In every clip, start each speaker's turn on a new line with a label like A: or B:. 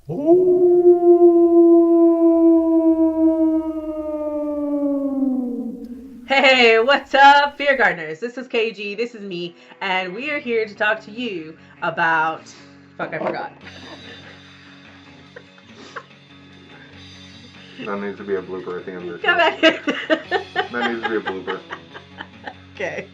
A: Hey, what's up, Fear Gardeners? This is KG, this is me, and we are here to talk to you about. Fuck, I forgot.
B: That needs to be a blooper at the end of the
A: Come
B: show.
A: back here.
B: That needs to be a blooper.
A: Okay.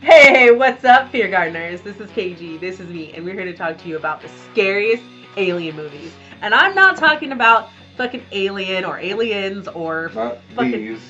A: Hey, what's up, Fear Gardeners? This is KG, this is me, and we're here to talk to you about the scariest alien movies. And I'm not talking about fucking Alien or Aliens or
B: Not
A: fucking.
B: these.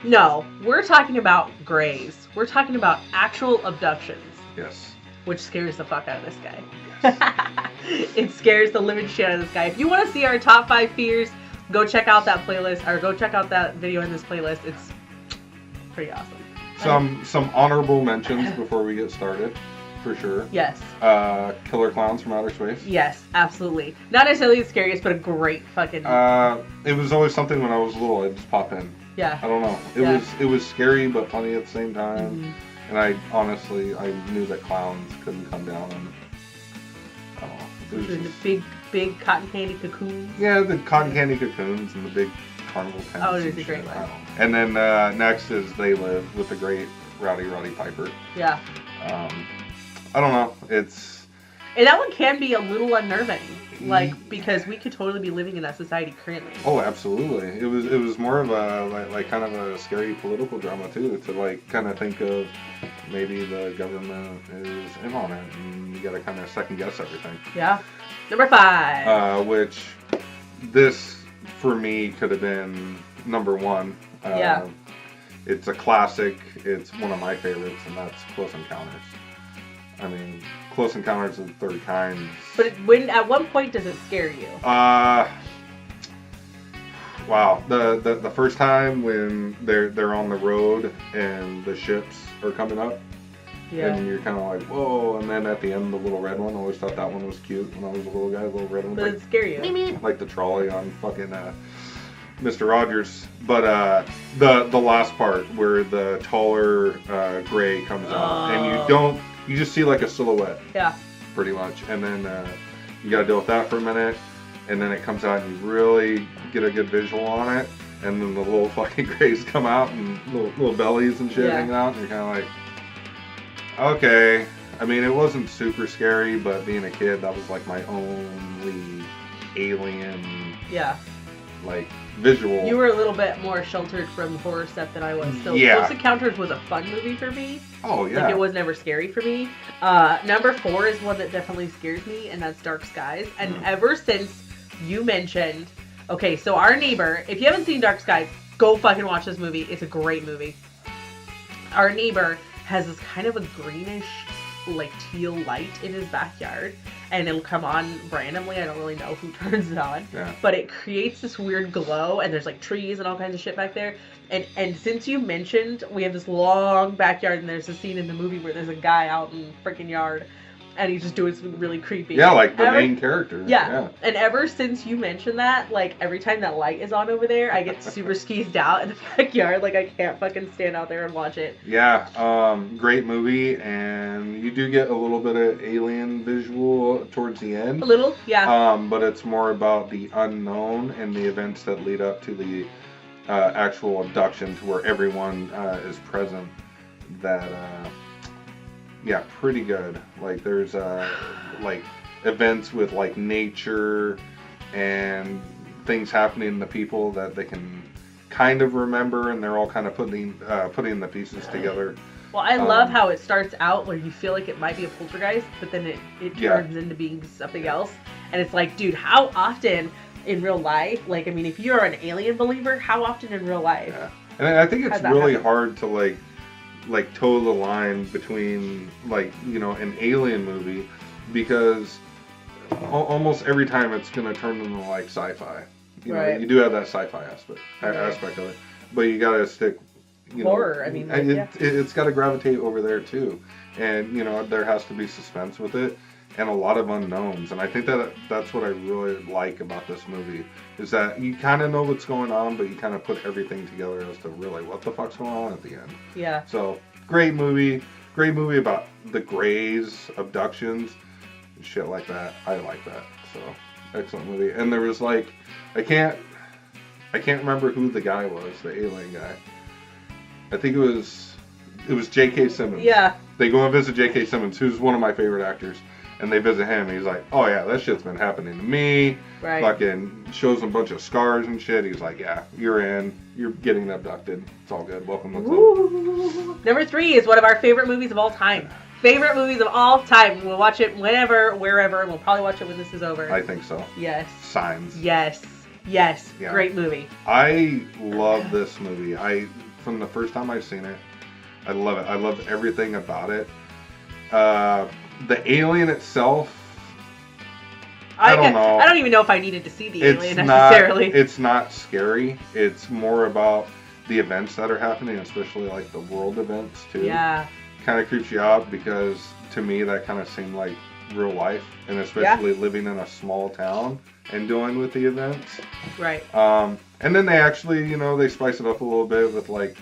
A: No, we're talking about greys. We're talking about actual abductions,
B: Yes.
A: which scares the fuck out of this guy.
B: Yes.
A: It scares the living shit out of this guy. If you want to see our top 5 fears, go check out that playlist, or go check out that video in this playlist. It's pretty awesome.
B: Some honorable mentions before we get started, for sure.
A: Yes.
B: Killer Clowns from Outer Space.
A: Yes, absolutely. Not necessarily the scariest, but a great fucking.
B: It was always something when I was little. I'd just pop in.
A: Yeah.
B: I don't know. It was scary but funny at the same time.
A: Mm-hmm.
B: And I honestly knew that clowns couldn't come down and I don't know. It was
A: The
B: just,
A: big cotton candy cocoons.
B: yeah, the cotton candy cocoons and the big carnival tents.
A: Oh, there's
B: and
A: a great
B: shit.
A: one.
B: I don't know. And then next is They Live with the great Roddy Piper.
A: Yeah.
B: I don't know. It's
A: And that one can be a little unnerving, like, because we could totally be living in that society currently.
B: oh, absolutely. It was more of a like kind of a scary political drama too. To like kind of think of maybe the government is in on it, and you got to kind of second guess everything.
A: Yeah. Number 5.
B: Which this for me could have been number 1.
A: Yeah.
B: It's a classic. It's one of my favorites, and that's Close Encounters. I mean, Close Encounters of the Third Kind.
A: But at what point does it scare you?
B: Wow. The first time when they're on the road and the ships are coming up.
A: Yeah.
B: And you're kind of like, whoa. And then at the end, the little red one. I always thought that one was cute when I was a little guy. The little red one.
A: But it scare you.
B: Like the trolley on fucking Mr. Rogers. But the last part where the taller gray comes out, and you just see like a silhouette.
A: Yeah.
B: Pretty much. And then you got to deal with that for a minute, and then it comes out and you really get a good visual on it, and then the little fucking grays come out and little bellies and shit hanging out, and you're kind of like, okay. I mean, it wasn't super scary, but being a kid, that was like my only alien like visual.
A: You were a little bit more sheltered from horror stuff than I was. So
B: Yeah.
A: Close Encounters was a fun movie for me.
B: Oh yeah.
A: Like, it was never scary for me. Number 4 is one that definitely scares me, and that's Dark Skies. And ever since you mentioned, okay, so our neighbor, if you haven't seen Dark Skies, go fucking watch this movie. It's a great movie. Our neighbor has this kind of a greenish, like, teal light in his backyard, and it'll come on randomly. I don't really know who turns it on, but it creates this weird glow, and there's like trees and all kinds of shit back there. And since you mentioned, we have this long backyard, and there's a scene in the movie where there's a guy out in the freaking yard, and he's just doing something really creepy.
B: Yeah, like the main character.
A: Yeah. And ever since you mentioned that, like, every time that light is on over there, I get super skeezed out in the backyard. Like, I can't fucking stand out there and watch it.
B: Yeah, great movie, and you do get a little bit of alien visual towards the end.
A: A little, yeah.
B: But it's more about the unknown and the events that lead up to the actual abduction, to where everyone is present. That, yeah, pretty good. Like, there's like events with like nature and things happening to people that they can kind of remember, and they're all kind of putting the pieces together.
A: Well, I love how it starts out where you feel like it might be a poltergeist, but then it turns into being something else. And it's like, dude, how often in real life, like, I mean, if you're an alien believer, how often in real life?
B: Yeah. And I think it's really hard to like toe the line between, like, you know, an alien movie, because almost every time it's going to turn into like sci-fi. You know, you do have that sci-fi aspect of it, but you got to stick, you know,
A: horror. I mean, like,
B: it's got to gravitate over there too, and you know, there has to be suspense with it and a lot of unknowns. And I think that's what I really like about this movie, is that you kind of know what's going on, but you kind of put everything together as to really what the fuck's going on at the end.
A: Yeah.
B: So great movie about the Greys abductions. shit like that. I like that. So excellent movie. And there was like, I can't remember who the guy was, the alien guy. I think it was J.K. Simmons.
A: Yeah.
B: They go and visit J.K. Simmons, who's one of my favorite actors, and they visit him. And he's like, "Oh yeah, that shit's been happening to me."
A: Right.
B: Fucking shows him a bunch of scars and shit. He's like, "Yeah, you're in. You're getting abducted. It's all good. Welcome to the club."
A: Number 3 is one of our favorite movies of all time. Favorite movies of all time. We'll watch it whenever, wherever, and we'll probably watch it when this is over.
B: I think so.
A: Yes.
B: Signs.
A: Yes. Yes.
B: Yeah.
A: Great movie.
B: I love this movie. From the first time I've seen it, I love it. I love everything about it. The alien itself, I don't know.
A: I don't even know if I needed to see the alien necessarily.
B: It's not scary. It's more about the events that are happening, especially like the world events too.
A: Yeah.
B: Kind of creeps you out because to me that kind of seemed like real life, and especially living in a small town and dealing with the events.
A: Right.
B: And then they actually, they spice it up a little bit with like,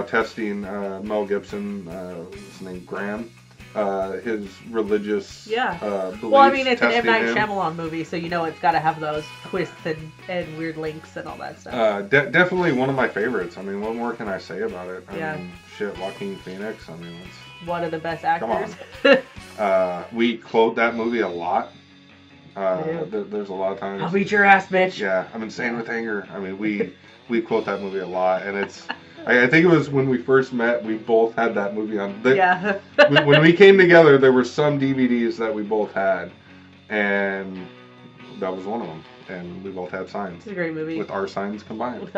B: testing Mel Gibson, what's his name, Graham, his religious beliefs.
A: Well, I mean, it's an M. Night
B: him.
A: Shyamalan movie, so it's got to have those twists and weird links and all that stuff.
B: Definitely one of my favorites. I mean, what more can I say about it? I
A: mean,
B: shit, Joaquin Phoenix. I mean, it's
A: one of the best actors.
B: Come on. We quote that movie a lot. There's a lot of times.
A: I'll beat your ass, bitch.
B: Yeah, I'm insane with anger. I mean, we quote that movie a lot, and it's. I think it was when we first met. We both had that movie on. When we came together, there were some DVDs that we both had, and that was one of them. And we both had Signs.
A: It's a great movie.
B: With our signs combined.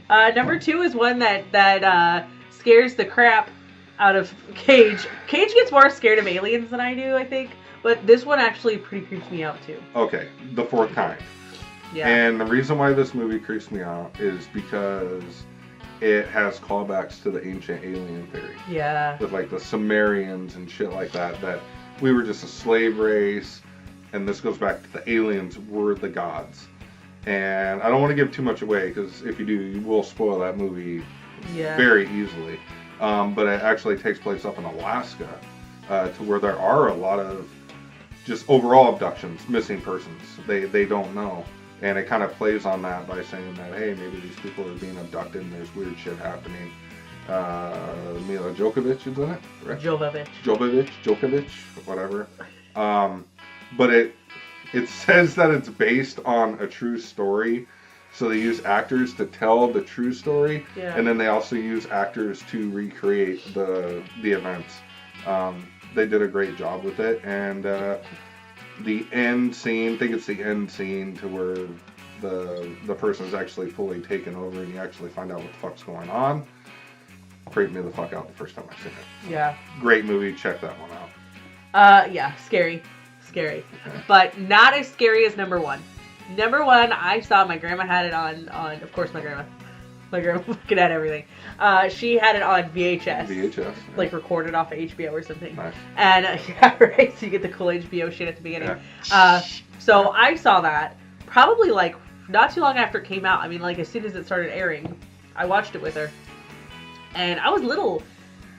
A: Number 2 is one that scares the crap out of Cage. Cage gets more scared of aliens than I do, I think. But this one actually pretty creeps me out too.
B: Okay, The Fourth Kind.
A: Yeah.
B: And the reason why this movie creeps me out is because it has callbacks to the ancient alien theory.
A: Yeah.
B: With like the Sumerians and shit like that we were just a slave race, and this goes back to the aliens were the gods. And I don't want to give too much away, because if you do, you will spoil that movie very easily. But it actually takes place up in Alaska, to where there are a lot of just overall abductions, missing persons. They don't know. And it kind of plays on that by saying that, hey, maybe these people are being abducted and there's weird shit happening. Mila Djokovic is in it, right? Djokovic, whatever. But it says that it's based on a true story. So they use actors to tell the true story. Yeah. And then they also use actors to recreate the events. They did a great job with it, and the end scene, I think it's the end scene to where the person is actually fully taken over and you actually find out what the fuck's going on. Creeped me the fuck out the first time I seen it.
A: Yeah. Great
B: movie, check that one out.
A: Yeah, scary. Okay. But not as scary as number 1. Number 1, I saw my grandma had it on of course my grandma fucking had everything. She had it on VHS. Like recorded off of HBO or something.
B: Nice.
A: And right, so you get the cool HBO shit at the beginning. Yeah. So I saw that probably like not too long after it came out. I mean, like as soon as it started airing, I watched it with her. And I was little,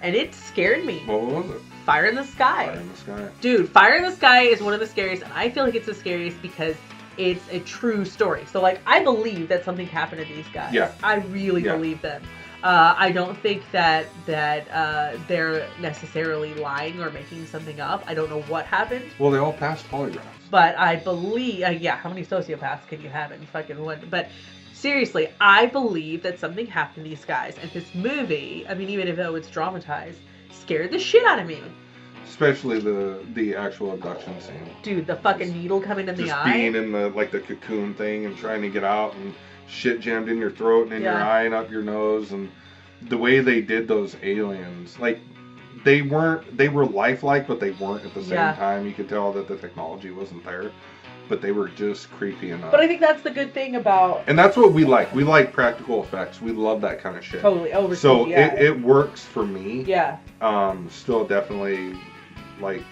A: and it scared me.
B: What was it?
A: Fire in the Sky.
B: Fire in the Sky.
A: Dude, Fire in the Sky is one of the scariest, and I feel like it's the scariest because it's a true story. So, like, I believe that something happened to these guys.
B: Yeah.
A: I really believe them. I don't think that they're necessarily lying or making something up. I don't know what happened.
B: Well, they all passed polygraphs.
A: But I believe, how many sociopaths can you have in fucking one? But seriously, I believe that something happened to these guys. And this movie, I mean, even though it's dramatized, scared the shit out of me.
B: Especially the actual abduction scene.
A: Dude, the fucking needle coming in the eye.
B: Just being in the cocoon thing and trying to get out and shit jammed in your throat and in your eye and up your nose, and the way they did those aliens, like they were lifelike, but they weren't at the same time. You could tell that the technology wasn't there, but they were just creepy enough.
A: But I think that's the good thing about...
B: And that's what we like. We like practical effects. We love that kind of shit.
A: Totally.
B: It works for me.
A: Yeah.
B: Still definitely like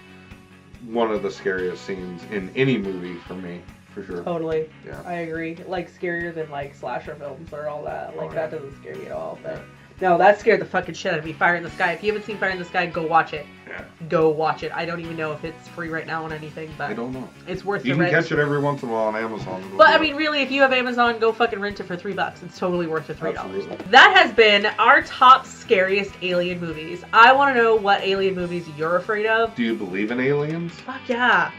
B: one of the scariest scenes in any movie for me, for sure.
A: Totally.
B: Yeah.
A: I agree. Like scarier than like slasher films or all that. Like that doesn't scare me at all. But No, that scared the fucking shit out of me. Fire in the Sky. If you haven't seen Fire in the Sky, go watch it.
B: Yeah.
A: Go watch it. I don't even know if it's free right now on anything, but
B: I don't know.
A: it's worth
B: You
A: the
B: can
A: rent.
B: catch it every once in a while on Amazon.
A: But I mean, really, if you have Amazon, go fucking rent it for $3. It's totally worth the $3.
B: Absolutely.
A: That has been our top scariest alien movies. I want to know what alien movies you're afraid of.
B: Do you believe in aliens?
A: Fuck yeah.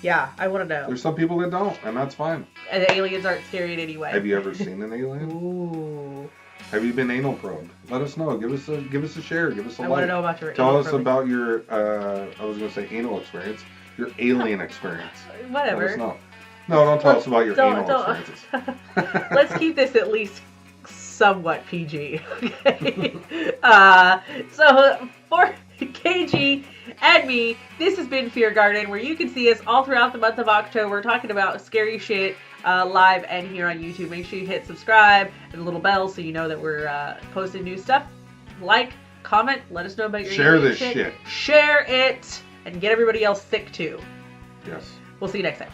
A: Yeah, I want to know.
B: There's some people that don't, and that's fine.
A: And the aliens aren't scary in any way.
B: Have you ever seen an alien?
A: Ooh.
B: Have you been anal probed? Let us know. Give us a share. Give us a
A: I
B: like.
A: want to know about your
B: Tell
A: anal
B: us
A: probing.
B: about your I was gonna say anal experience. Your alien experience.
A: Whatever.
B: Let us know. No, don't tell us about your
A: Don't-
B: anal
A: don't.
B: experiences.
A: Let's keep this at least somewhat PG. Okay. So for KG and me, this has been FeAr GaRdEn, where you can see us all throughout the month of October talking about scary shit live and here on YouTube. Make sure you hit subscribe and the little bell so you know that we're posting new stuff. Like, comment, let us know about your
B: Share
A: alien
B: this shit.
A: Share it and get everybody else sick too.
B: Yes.
A: We'll see you next time.